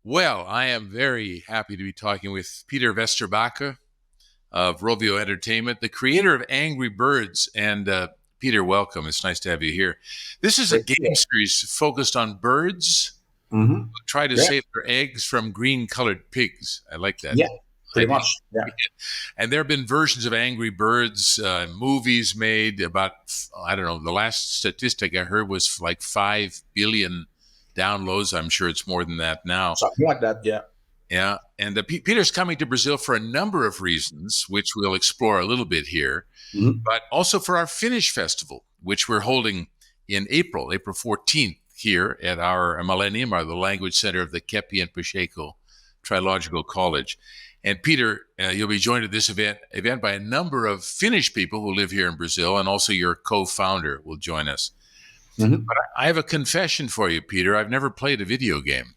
Well, I am very happy to be talking with Peter Vesterbacka of Rovio Entertainment, the creator of Angry Birds. And Peter, welcome. It's nice to have you here. This is a Great. game series focused on birds Mm-hmm. who try to Yeah, save their eggs from green-colored pigs. I like that yeah, pretty idea. much. Yeah. And there have been versions of Angry Birds, movies made about, I don't know, the last statistic I heard was like 5 billion downloads. I'm sure it's more than that now. Something like that. Yeah. Yeah. And Peter's coming to Brazil for a number of reasons, which we'll explore a little bit here, Mm-hmm. but also for our Finnish festival, which we're holding in April 14th here at our Millennium, or the language center of the Keppe Pacheco Trilógical College. And Peter, you'll be joined at this event by a number of Finnish people who live here in Brazil, and also your co-founder will join us. Mm-hmm. But I have a confession for you, Peter. I've never played a video game.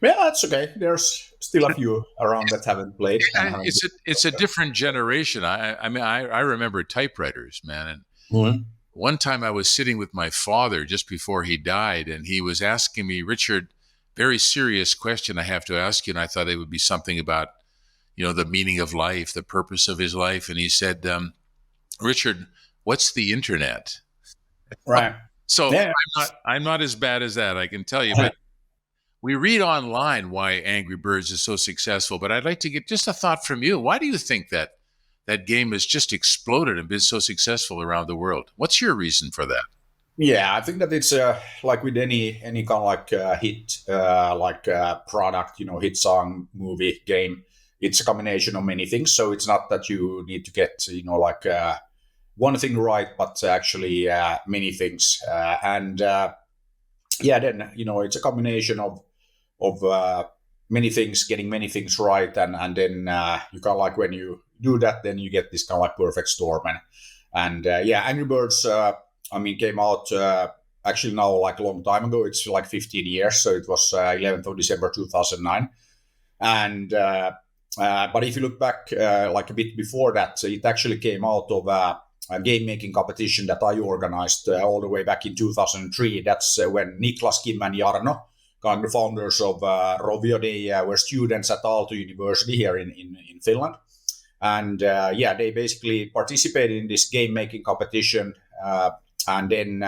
Yeah, that's okay. There's still a few around that haven't played. And haven't It's a different generation. I remember typewriters, man. And Mhm. one time I was sitting with my father just before he died, and he was asking me, Richard, very serious question I have to ask you. And I thought it would be something about, the meaning of life, the purpose of his life. And he said, Richard, what's the internet? Right. So Yeah. I'm not as bad as that, I can tell you. But we read online why Angry Birds is so successful, but I'd like to get just a thought from you. Why do you think that game has just exploded and been so successful around the world? What's your reason for that? Yeah, I think that it's like with any kind of like hit product, hit song, movie, game. It's a combination of many things. So it's not that you need to get one thing right, but actually many things. Then it's a combination of many things, getting many things right, and then you kind of like when you do that, then you get this kind of like perfect storm. Angry Birds. Came out actually now like a long time ago. It's like 15 years, so it was 11th of December 2009. But if you look back like a bit before that, it actually came out of a game making competition that I organized all the way back in 2003. That's when Niklas, Kim, and Jarno, kind of the founders of Rovio, they were students at Aalto University here in Finland. And they basically participated in this game making competition and then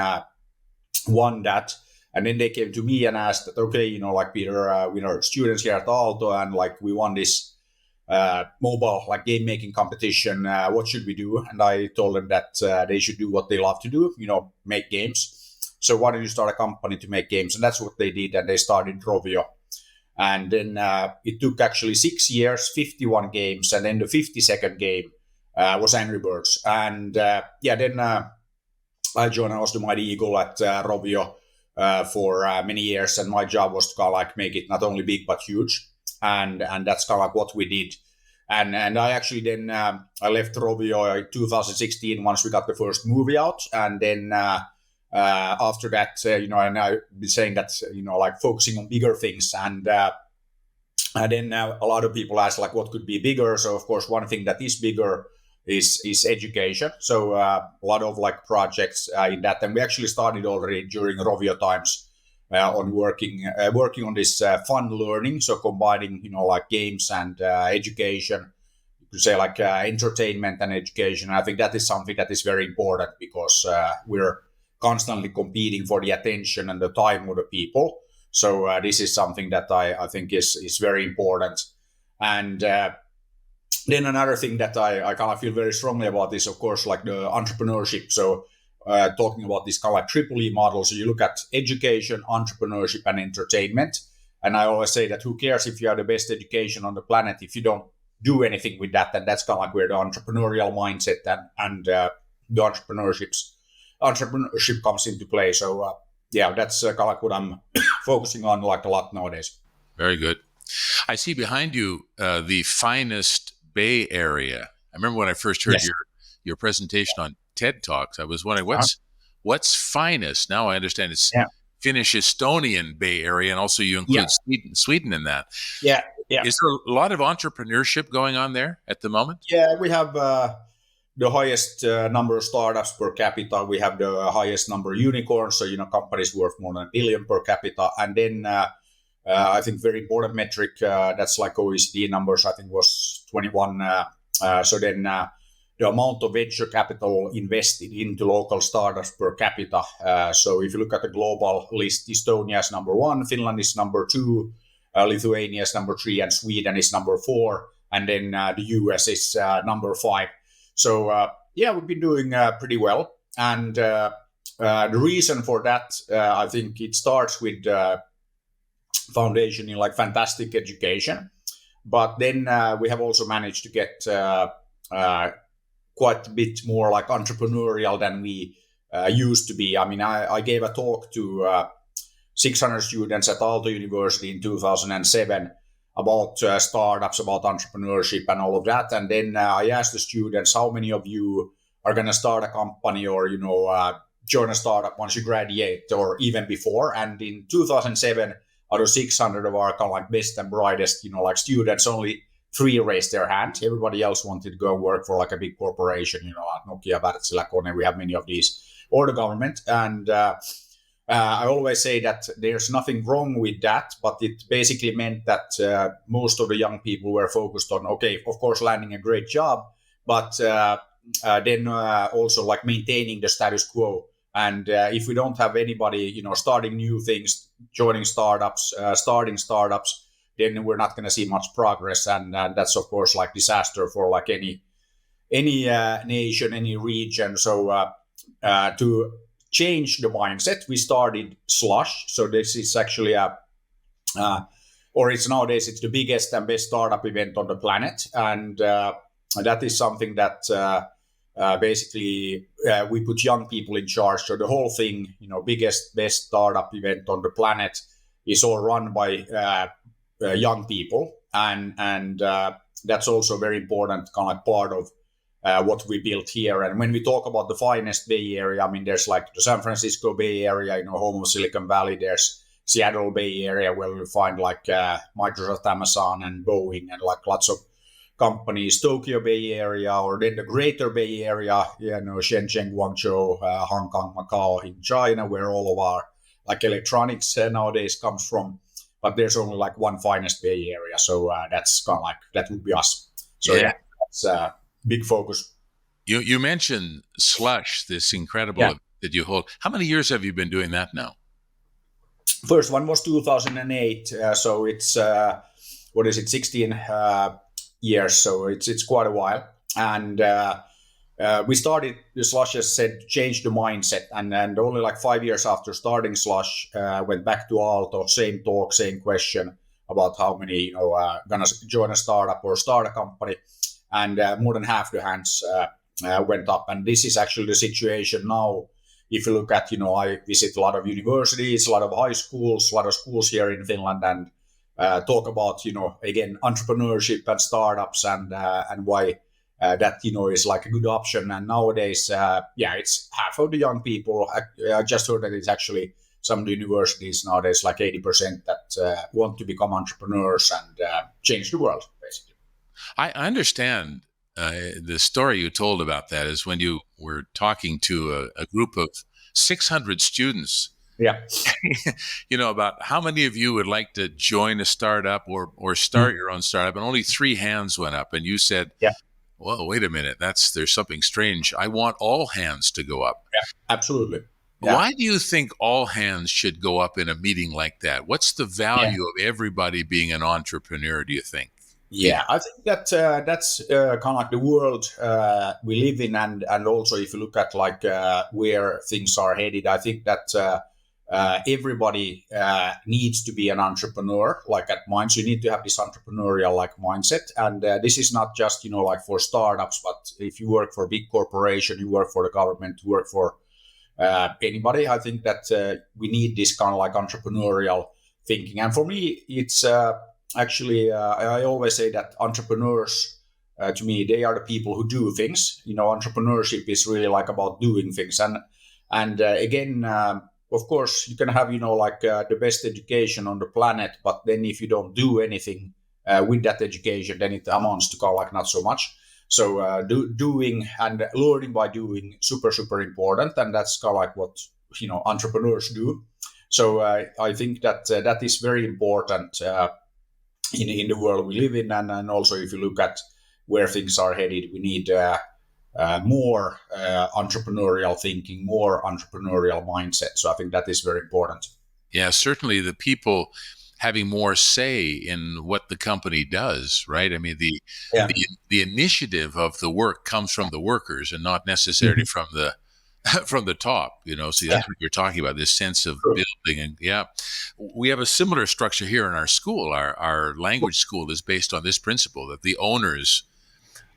won that. And then they came to me and asked that, okay, Peter, we are students here at Aalto, and like we won this mobile like game making competition. What should we do? And I told them that they should do what they love to do, make games. So why don't you start a company to make games? And that's what they did, and they started Rovio. And then it took actually 6 years, 51 games, and then the 52nd game was Angry Birds. And then I joined. I was the mighty eagle at Rovio for many years, and my job was to kind of like make it not only big but huge, and that's kind of like what we did. And I actually then I left Rovio in 2016 once we got the first movie out, and then after that, and I've been saying that like focusing on bigger things, and then a lot of people ask like what could be bigger. So of course, one thing that is bigger is education. So a lot of like projects in that, and we actually started already during Rovio times on working on this fun learning. So combining like games and education, you could say like entertainment and education. And I think that is something that is very important because we're constantly competing for the attention and the time of the people. So this is something that I think is very important. And then another thing that I kind of feel very strongly about is, of course, like the entrepreneurship. So talking about this kind of like triple E model. So you look at education, entrepreneurship, and entertainment. And I always say that who cares if you have the best education on the planet if you don't do anything with that? And that's kind of like where the entrepreneurial mindset and the entrepreneurship comes into play. So that's kind of like what I'm focusing on like a lot nowadays. Very good. I see behind you the finest Bay Area. I remember when I first heard your presentation on TED Talks, I was wondering what's finest. Now I understand it's Finnish Estonian Bay Area, and also you include Sweden in that. Yeah. Is there a lot of entrepreneurship going on there at the moment? Yeah, we have the highest number of startups per capita. We have the highest number of unicorns, so companies worth more than $1 billion per capita, and then I think very important metric. That's like OECD numbers. I think was 21. So then the amount of venture capital invested into local startups per capita. So if you look at the global list, Estonia is number 1, Finland is number 2, Lithuania is number 3, and Sweden is number 4, and then the US is number 5. So we've been doing pretty well, and the reason for that, I think it starts with foundation in like fantastic education, but then we have also managed to get quite a bit more like entrepreneurial than we used to be. I mean, I gave a talk to 600 students at Aalto University in 2007 about startups, about entrepreneurship and all of that. And then I asked the students, how many of you are going to start a company or, join a startup once you graduate or even before? And in 2007, out of 600 of our kind of like best and brightest, like students, only 3 raised their hand. Everybody else wanted to go work for like a big corporation, like Nokia, Wärtsilä, Kone. We have many of these, or the government. And I always say that there's nothing wrong with that, but it basically meant that most of the young people were focused on, okay, of course, landing a great job, but then also like maintaining the status quo. And if we don't have anybody, starting new things, joining startups, starting startups, then we're not going to see much progress, and that's of course like disaster for like any nation, any region. So to change the mindset, we started Slush. So this is actually it's nowadays it's the biggest and best startup event on the planet, and that is something that basically we put young people in charge. So the whole thing, biggest, best startup event on the planet, is all run by young people, and that's also very important kind of part of what we built here. And when we talk about the finest Bay Area, I mean, there's like the San Francisco Bay Area, home of Silicon Valley. There's Seattle Bay Area, where we find like Microsoft, Amazon, and Boeing, and like lots of companies. Tokyo Bay Area, or then the Greater Bay Area, Shenzhen, Guangzhou, Hong Kong, Macau in China, where all of our like electronics nowadays comes from. But there's only like one finest Bay Area, so that's kind of like, that would be us. So that's a big focus. You mentioned Slush, this incredible event that you hold. How many years have you been doing that now? First one was 2008, so it's 16 years, so it's quite a while. And we started the Slush, as said, to change the mindset, and only like 5 years after starting Slush, went back to Aalto, same talk, same question about how many gonna join a startup or start a company, and more than half the hands went up. And this is actually the situation now. If you look at, I visit a lot of universities, a lot of high schools, a lot of schools here in Finland, and talk about, again, entrepreneurship and startups, and why that, is like a good option. And nowadays, it's half of the young people. I just heard that it's actually some of the universities nowadays, like 80% that want to become entrepreneurs and change the world, basically. I understand the story you told about that is when you were talking to a group of 600 students. Yeah. About how many of you would like to join a startup or start your own startup, and only 3 hands went up, and you said, well, wait a minute, there's something strange. I want all hands to go up. Yeah, absolutely. Yeah. Why do you think all hands should go up in a meeting like that? What's the value of everybody being an entrepreneur, do you think? Yeah, I think that that's kind of like the world we live in, and also if you look at like where things are headed, I think that everybody needs to be an entrepreneur. Like at Minds, you need to have this entrepreneurial like mindset, and this is not just like for startups, but if you work for a big corporation, you work for the government, you work for anybody. I think that we need this kind of like entrepreneurial thinking. And for me, it's actually I always say that entrepreneurs, to me, they are the people who do things. Entrepreneurship is really like about doing things, and again. Of course, you can have, the best education on the planet, but then if you don't do anything with that education, then it amounts to kind of like not so much. So doing and learning by doing, super, super important. And that's kind of like what, entrepreneurs do. So I think that that is very important in the world we live in, and also if you look at where things are headed, we need more entrepreneurial thinking, more entrepreneurial mindset. So I think that is very important. Yeah, certainly the people having more say in what the company does, right? I mean, the initiative of the work comes from the workers and not necessarily from the from the top, So that's what you're talking about, this sense of building. And we have a similar structure here in our school. Our language school is based on this principle that the owners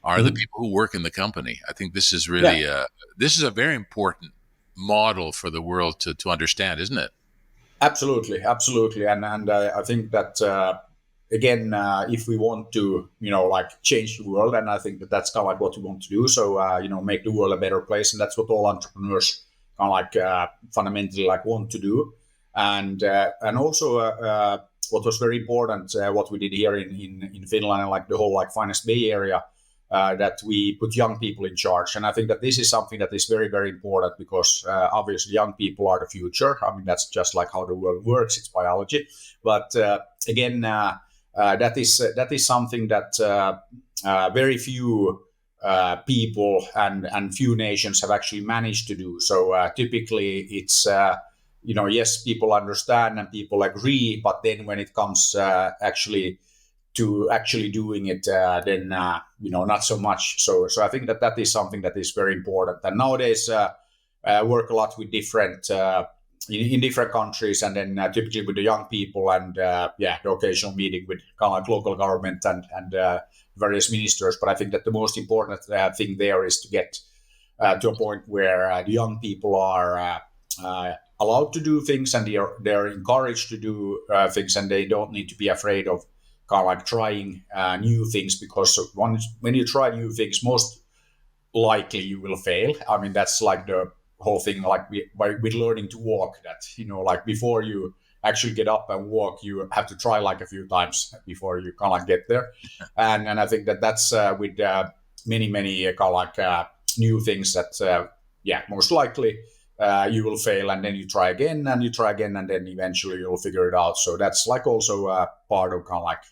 are the people who work in the company. I think this is really this is a very important model for the world to understand, isn't it? Absolutely, and I think that again, if we want to, change the world, and I think that that's kind of like what we want to do. So make the world a better place, and that's what all entrepreneurs kind of like fundamentally like want to do. And also what was very important, what we did here in Finland and like the whole like Finest Bay area. That we put young people in charge. And I think that this is something that is very, very important because obviously young people are the future. I mean, that's just like how the world works. It's biology. But again, that is something that very few people and few nations have actually managed to do. So typically it's, yes, people understand and people agree. But then when it comes actually doing it, then not so much. So I think that is something that is very important. And nowadays, work a lot with different in different countries, and then typically with the young people, and the occasional meeting with kind of like local government and various ministers. But I think that the most important thing there is to get to a point where the young people are allowed to do things, and they're encouraged to do things, and they don't need to be afraid of kind of like trying new things, because when you try new things, most likely you will fail. I mean, that's like the whole thing, like with learning to walk, that, like before you actually get up and walk, you have to try like a few times before you kind of like get there. And I think that that's with many kind of like new things that, most likely you will fail, and then you try again, and then eventually you'll figure it out. So that's like also part of kind of like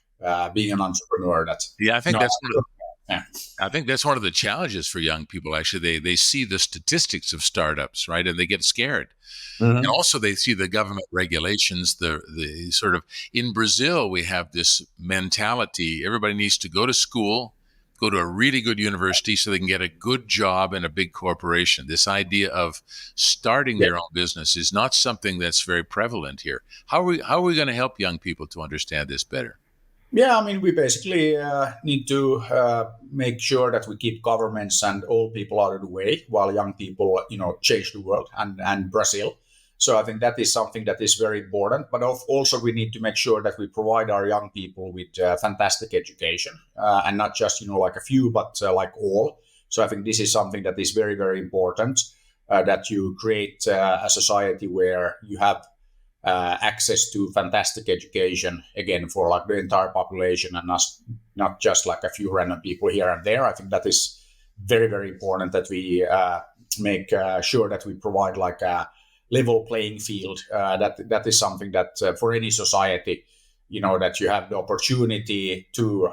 being an entrepreneur. I think I think that's one of the challenges for young people. Actually, they see the statistics of startups, right, and they get scared. And also they see the government regulations. The sort of, in Brazil, we have this mentality: everybody needs to go to school, go to a really good university so they can get a good job in a big corporation. This idea of starting their own business is not something that's very prevalent here. How are we going to help young people to understand this better? Yeah, I mean, we basically need to make sure that we keep governments and old people out of the way while young people, change the world and Brazil. So I think that is something that is very important. But also we need to make sure that we provide our young people with fantastic education, and not just, like a few, but like all. So I think this is something that is very, very important, that you create a society where you have access to fantastic education, again, for like the entire population, and not just like a few random people here and there. I think that is very, very important, that we make sure that we provide like a level playing field. That is something that for any society, that you have the opportunity to,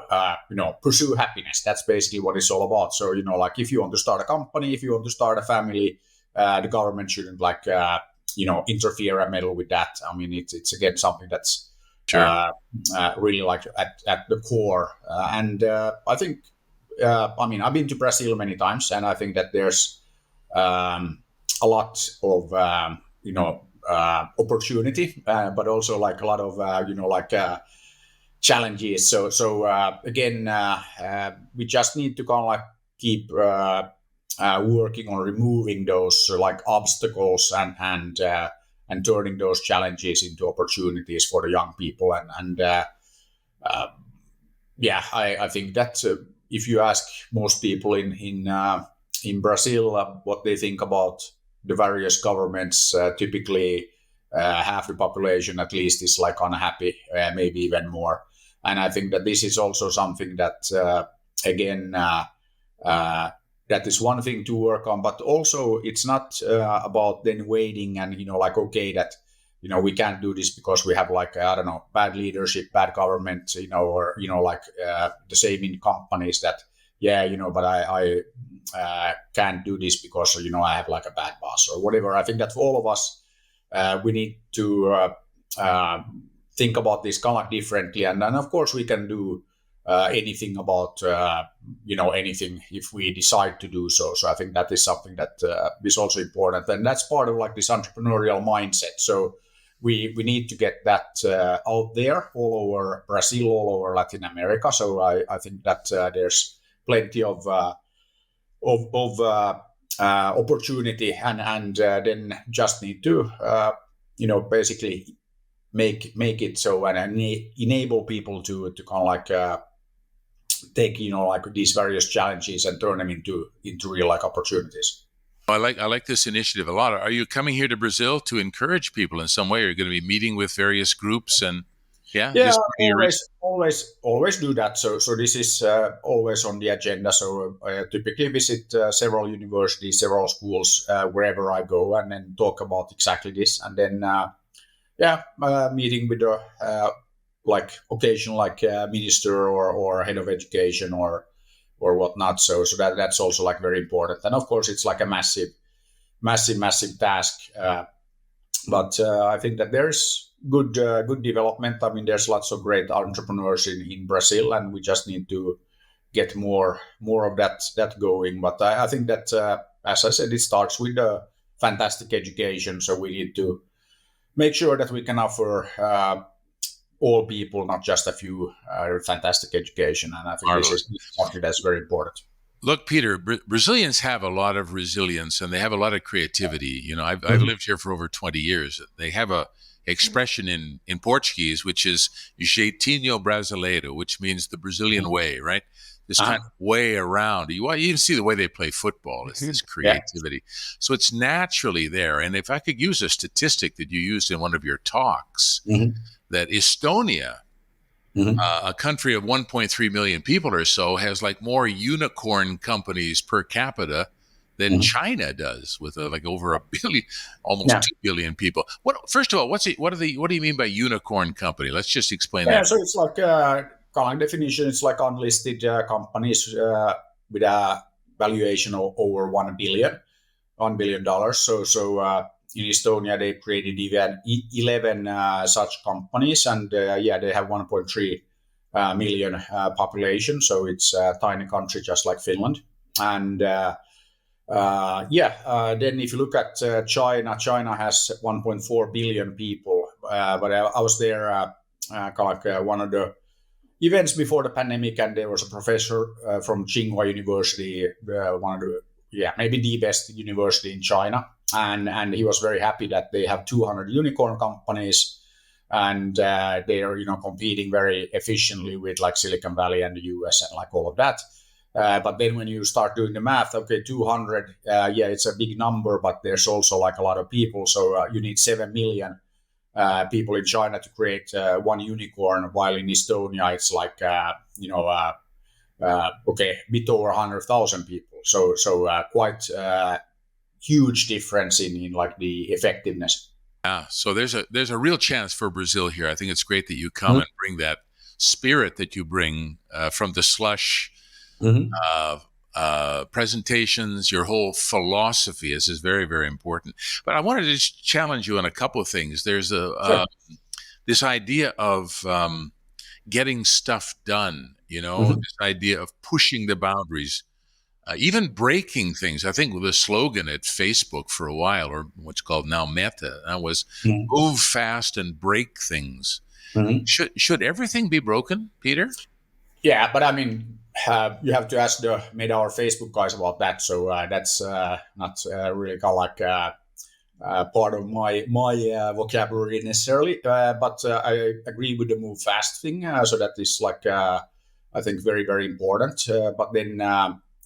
pursue happiness. That's basically what it's all about. So, like if you want to start a company, if you want to start a family, the government shouldn't like, interfere and meddle with that. I mean, it's again something that's really like at the core. And I think, I've been to Brazil many times, and I think that there's a lot of, opportunity, but also like a lot of, challenges. So again, we just need to kind of like keep working on removing those like obstacles and turning those challenges into opportunities for the young people. I think that if you ask most people in Brazil what they think about the various governments, typically half the population at least is like unhappy, maybe even more. And I think that this is also something that again. That is one thing to work on, but also it's not about then waiting and, okay, that we can't do this because we have like, I don't know, bad leadership, bad government, or, like the same in companies that, but I can't do this because, I have like a bad boss or whatever. I think that for all of us, we need to think about this kind of differently. And then, of course, we can do anything about, anything if we decide to do so. So I think that is something that is also important. And that's part of like this entrepreneurial mindset. So we need to get that out there all over Brazil, all over Latin America. So I think that there's plenty of opportunity, and then just need to basically make it so and enable people to kind of like take like these various challenges and turn them into real like opportunities. I like this initiative a lot. Are you coming here to Brazil to encourage people in some way? Are you going to be meeting with various groups and always do that. So this is always on the agenda. So I typically visit several universities, several schools wherever I go, and then talk about exactly this. And then meeting with the like occasional like minister or head of education or whatnot. So that's also like very important. And of course, it's like a massive task. But I think that there's good development. I mean, there's lots of great entrepreneurs in Brazil, and we just need to get more of that going. But I think that, as I said, it starts with a fantastic education. So we need to make sure that we can offer all people, not just a few, fantastic education. And I think this is something that's very important. Look, Peter, Brazilians have a lot of resilience and they have a lot of creativity. I've lived here for over 20 years. They have a expression in Portuguese, which is jeitinho brasileiro, which means the Brazilian way, right? This kind of way around. You even see the way they play football. It's this creativity. So it's naturally there. And if I could use a statistic that you used in one of your talks, that Estonia, a country of 1.3 million people or so, has like more unicorn companies per capita than China does, with like over a billion, almost 2 billion people. First of all, what do you mean by unicorn company? Let's just explain that. So it's like kind of definition. It's like unlisted companies with a valuation of over $1 billion. So in Estonia, they created even 11 such companies, and they have 1.3 million population. So it's a tiny country, just like Finland. And then if you look at China has 1.4 billion people. But I was there one of the events before the pandemic, and there was a professor from Tsinghua University, one of the maybe the best university in China. And he was very happy that they have 200 unicorn companies, and they are competing very efficiently with like Silicon Valley and the US and like all of that. But then when you start doing the math, 200, it's a big number, but there's also like a lot of people. So you need 7 million people in China to create one unicorn, while in Estonia it's like a bit over 100,000 people. So quite huge difference in like the effectiveness. So there's a real chance for Brazil here. I think it's great that you come and bring that spirit that you bring from the slush presentations. Your whole philosophy is very, very important. But I wanted to just challenge you on a couple of things. There's this idea of getting stuff done. This idea of pushing the boundaries. Even breaking things. I think the slogan at Facebook for a while, or what's called now Meta, was move fast and break things. Should everything be broken, Peter? Yeah, but I mean, you have to ask the Meta or Facebook guys about that. So that's not really kind of like part of my vocabulary necessarily. But I agree with the move fast thing. So that is like, I think, very, very important. But then,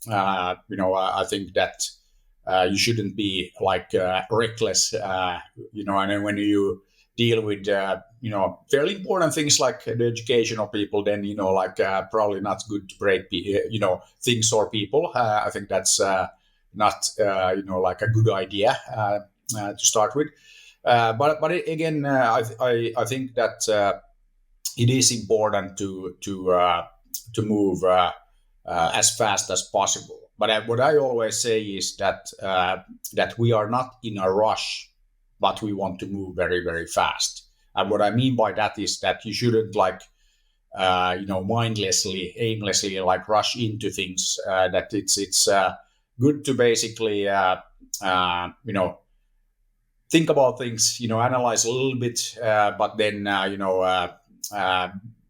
I think that you shouldn't be like reckless, and then when you deal with, fairly important things like the education of people, then, probably not good to break, things or people. I think that's not, like a good idea to start with. But again, I think that it is important to move as fast as possible. But what I always say is that we are not in a rush, but we want to move very, very fast. And what I mean by that is that you shouldn't mindlessly, aimlessly rush into things. That it's good to basically think about things, analyze a little bit, but then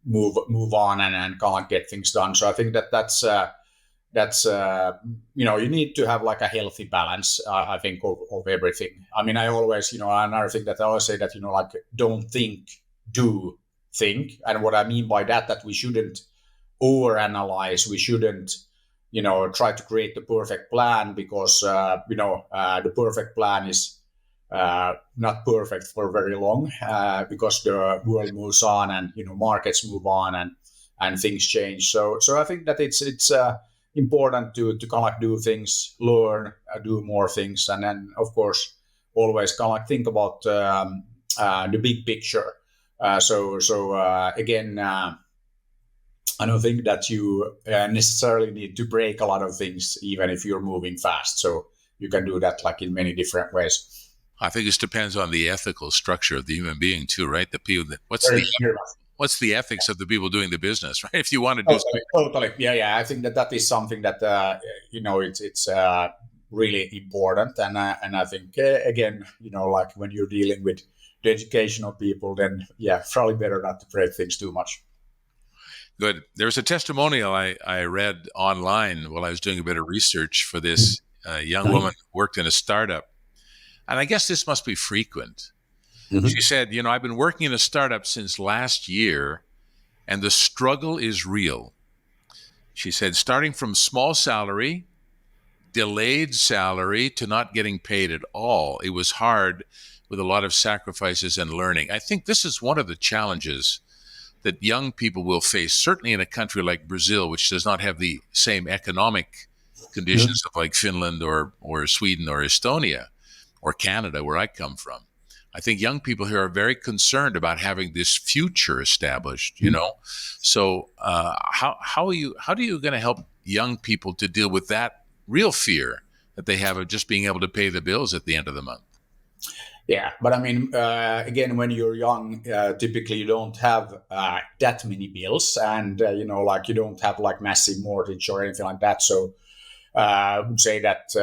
move on and can't get things done. So I think that's you need to have a healthy balance. I think of everything. I mean, I always another thing that I always say that don't think, do think. And what I mean by that we shouldn't overanalyze. We shouldn't try to create the perfect plan, because the perfect plan is not perfect for very long, because the world moves on and markets move on and things change. So I think that it's important to kind of do things, learn, do more things, and then of course always kind of think about the big picture. Again, I don't think that you necessarily need to break a lot of things, even if you're moving fast. So you can do that in many different ways. I think it depends on the ethical structure of the human being too, right? The people what's the ethics of the people doing the business, right? If you want to do totally. Yeah. I think that is something that it's really important, and I think again, when you're dealing with the educational people, then probably better not to break things too much. Good. There's a testimonial I read online while I was doing a bit of research for this young woman who worked in a startup. And I guess this must be frequent. Mm-hmm. She said, I've been working in a startup since last year, and the struggle is real. She said, starting from small salary, delayed salary, to not getting paid at all. It was hard, with a lot of sacrifices and learning. I think this is one of the challenges that young people will face, certainly in a country like Brazil, which does not have the same economic conditions of Finland or Sweden or Estonia, or Canada, where I come from. I think young people here are very concerned about having this future established, So how are you going to help young people to deal with that real fear that they have of just being able to pay the bills at the end of the month? Yeah, but I mean, again, when you're young, typically you don't have that many bills, and you don't have massive mortgage or anything like that. So I would say that.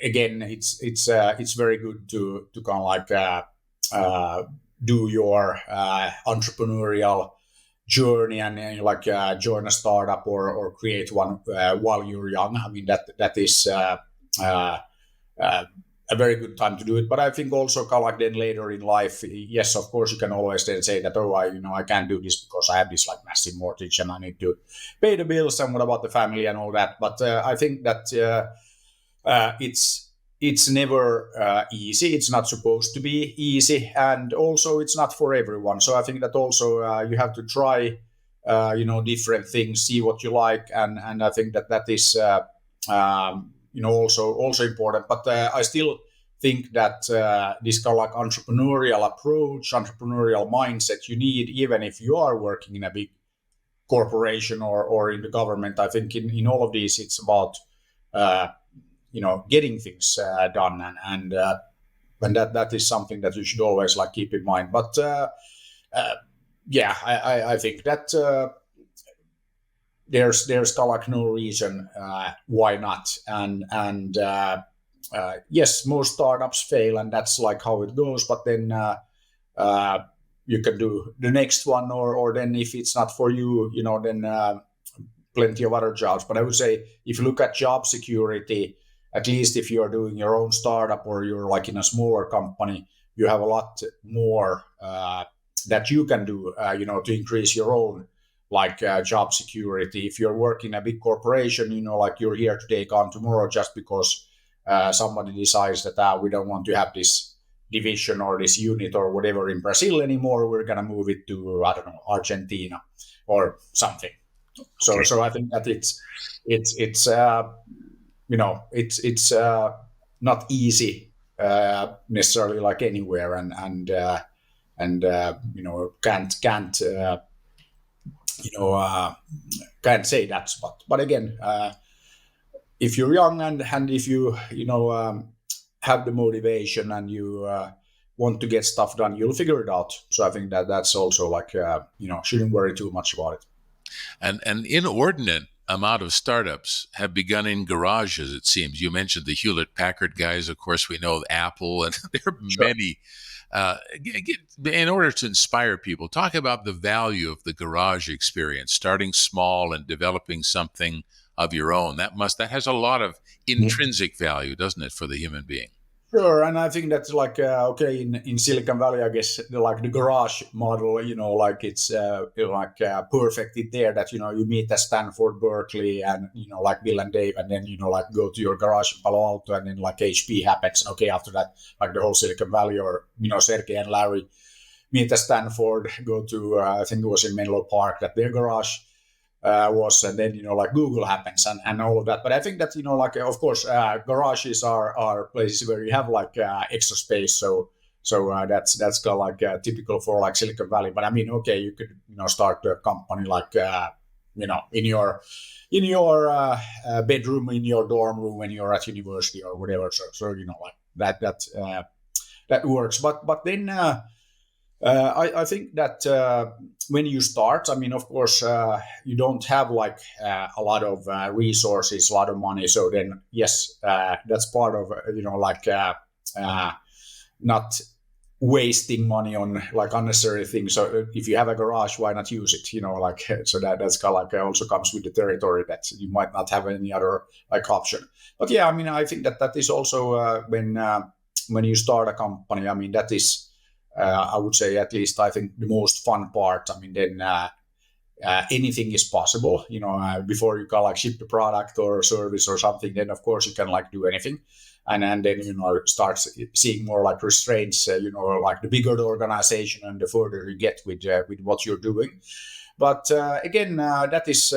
Again, it's very good to kind of do your entrepreneurial journey and join a startup or create one while you're young. I mean that is a very good time to do it. But I think also kind of then later in life, yes, of course you can always then say that I can't do this because I have this massive mortgage and I need to pay the bills, and what about the family and all that. But I think that. It's never easy. It's not supposed to be easy, and also it's not for everyone. So I think that also you have to try, different things, see what you like, and I think that is also important. But I still think that this kind of entrepreneurial approach, entrepreneurial mindset you need, even if you are working in a big corporation or in the government. I think in all of these, it's about getting things done, and that is something that you should always keep in mind. But I think that there's no reason why not, and yes, most startups fail, and that's how it goes. But then you can do the next one, or then if it's not for you, then plenty of other jobs. But I would say if you look at job security, at least if you are doing your own startup or you're in a smaller company, you have a lot more that you can do, to increase your own job security. If you're working in a big corporation, you're here today, gone tomorrow, just because somebody decides that we don't want to have this division or this unit or whatever in Brazil anymore. We're going to move it to, I don't know, Argentina or something. So I think that it's not easy necessarily like anywhere, and can't say that. But again, if you're young and if you have the motivation and you want to get stuff done, you'll figure it out. So I think that's also like shouldn't worry too much about it. And an inordinate amount of startups have begun in garages, it seems. You mentioned the Hewlett-Packard guys. Of course, we know Apple, and there are many. In order to inspire people, talk about the value of the garage experience, starting small and developing something of your own. That has a lot of intrinsic value, doesn't it, for the human being? Sure, and I think that's like in Silicon Valley, I guess the garage model, it's perfect in there that you meet at Stanford, Berkeley, and like Bill and Dave, and then go to your garage in Palo Alto, and then like HP happens, and after that, like the whole Silicon Valley, or Sergey and Larry meet at Stanford, go to I think it was in Menlo Park that their garage was, and then Google happens and all of that. But I think that of course garages are places where you have extra space, so that's kind of typical for like Silicon Valley. But I mean, you could start a company in your bedroom, in your dorm room when you're at university or whatever, so that works. But then I think that when you start, I mean, of course, you don't have a lot of resources, a lot of money. So then, yes, that's part of not wasting money on unnecessary things. So if you have a garage, why not use it? So that's kind of also comes with the territory that you might not have any other option. But yeah, I mean, I think that is also when you start a company. I mean, that is. I would say, at least I think, the most fun part. I mean, then anything is possible. Before you can ship the product or service or something, then of course you can do anything, and then start seeing more restraints. The bigger the organization and the further you get with what you're doing. But again, that is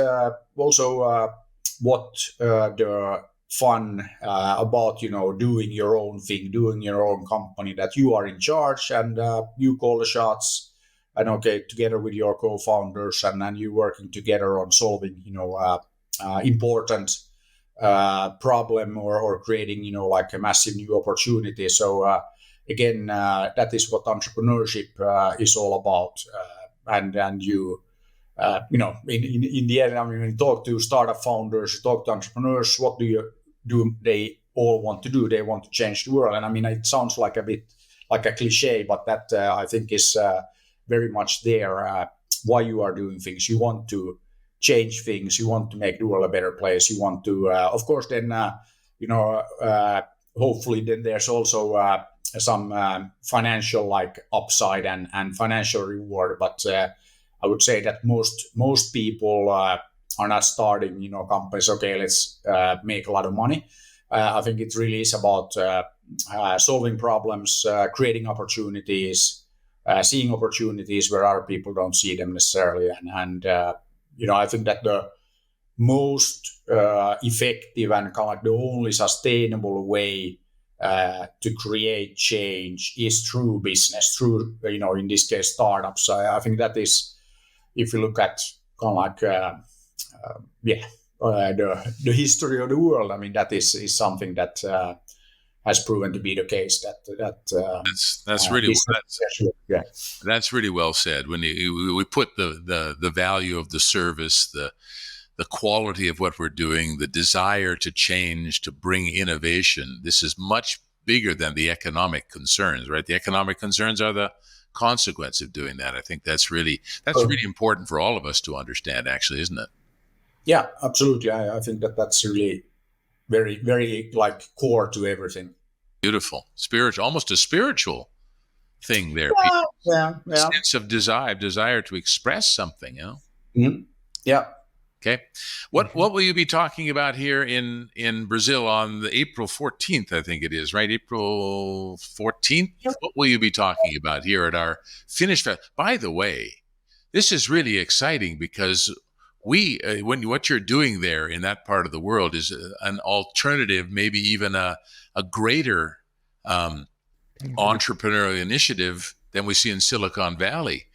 also what the fun about doing your own thing, doing your own company, that you are in charge and you call the shots, and together with your co-founders, and then you working together on solving important problem or creating a massive new opportunity. So again, that is what entrepreneurship is all about, and you in the end, I mean, when you talk to startup founders, you talk to entrepreneurs, what do they all want to do? They want to change the world. And I mean, it sounds like a bit like a cliche, but that I think is very much there. Why you are doing things? You want to change things. You want to make the world a better place. You want to, of course, then hopefully then there's also some financial upside and financial reward. But I would say that most people are not starting, companies. Let's make a lot of money. I think it really is about solving problems, creating opportunities, seeing opportunities where other people don't see them necessarily. And I think that the most effective and kind of the only sustainable way to create change is through business, through, in this case, startups. I think that is, if you look at kind of the history of the world, I mean, that is something that has proven to be the case. That's really that's really well said. When we put the value of the service, the quality of what we're doing, the desire to change, to bring innovation, this is much bigger than the economic concerns, right? The economic concerns are the consequence of doing that. I think that's really important for all of us to understand, actually, isn't it? Yeah, absolutely. I think that's really very, very core to everything. Beautiful, spiritual, almost a spiritual thing there. Yeah. Sense of desire to express something, Mm-hmm. Yeah. Okay. What will you be talking about here in Brazil on the April 14th, I think it is, right? April 14th? Yep. What will you be talking about here at our Finnish Fest? By the way, this is really exciting because what you're doing there in that part of the world is an alternative, maybe even a greater entrepreneurial initiative than we see in Silicon Valley.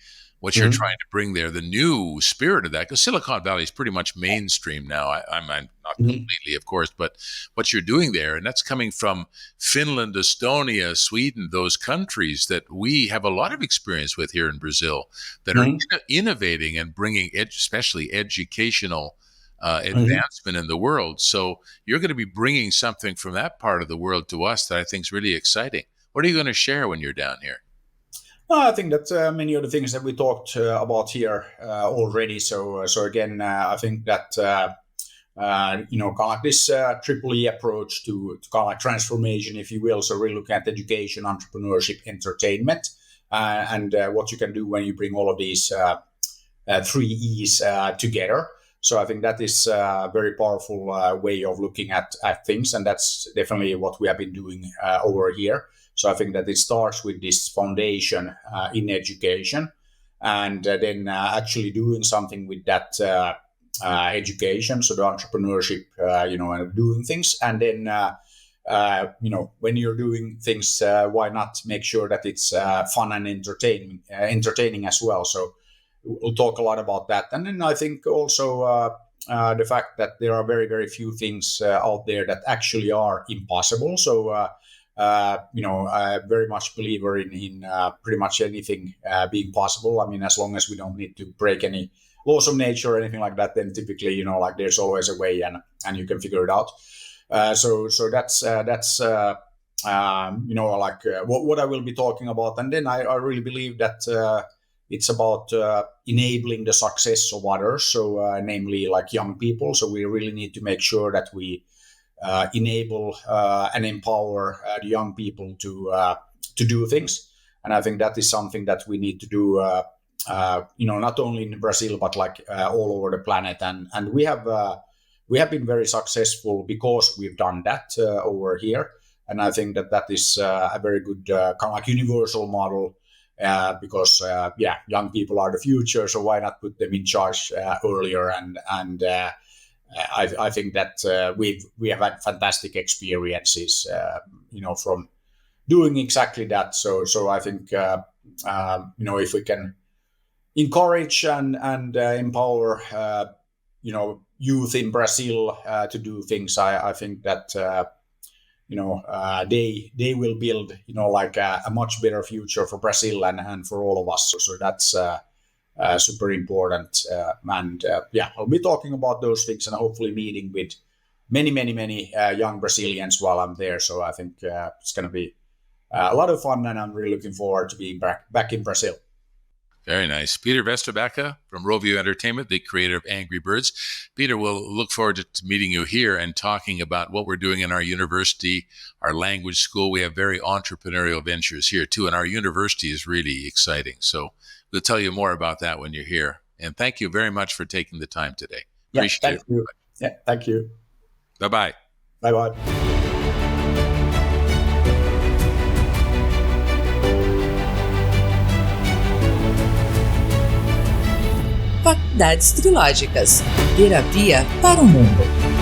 What you're trying to bring there, the new spirit of that, because Silicon Valley is pretty much mainstream now. I'm not completely, of course, but what you're doing there, and that's coming from Finland, Estonia, Sweden, those countries that we have a lot of experience with here in Brazil that are innovating and bringing, especially educational advancement in the world. So you're going to be bringing something from that part of the world to us that I think is really exciting. What are you going to share when you're down here? I think that many of the things that we talked about here already. So again, I think that kind of like this triple E approach to kind of like transformation, if you will. So really looking at education, entrepreneurship, entertainment, and what you can do when you bring all of these three E's together. So I think that is a very powerful way of looking at things, and that's definitely what we have been doing over here. So I think that it starts with this foundation in education, and then actually doing something with that education, so the entrepreneurship, and doing things. And then, when you're doing things, why not make sure that it's fun and entertaining as well? So we'll talk a lot about that. And then I think also the fact that there are very, very few things out there that actually are impossible. So, I'm very much believer in pretty much anything being possible. I mean, as long as we don't need to break any laws of nature or anything like that, then typically, there's always a way and you can figure it out. So that's what I will be talking about. And then I really believe that it's about enabling the success of others. So namely like young people. So we really need to make sure that we enable and empower the young people to do things. And I think that is something that we need to do, not only in Brazil, but like all over the planet. And we have been very successful because we've done that over here. And I think that is a very good kind of like universal model because young people are the future. So why not put them in charge earlier? And I think that we have had fantastic experiences, from doing exactly that. So I think if we can encourage and empower youth in Brazil to do things, I think that they will build a much better future for Brazil and for all of us. So that's super important. I'll be talking about those things and hopefully meeting with many young Brazilians while I'm there. So I think it's going to be a lot of fun, and I'm really looking forward to being back in Brazil. Very nice. Peter Vesterbacka from Rovio Entertainment, the creator of Angry Birds. Peter, we'll look forward to meeting you here and talking about what we're doing in our university, our language school. We have very entrepreneurial ventures here too, and our university is really exciting. So we'll tell you more about that when you're here. And thank you very much for taking the time today. Appreciate it. You. Yeah, thank you. Bye-bye. Bye-bye. Faculdades Trilógicas. Terapia para o mundo.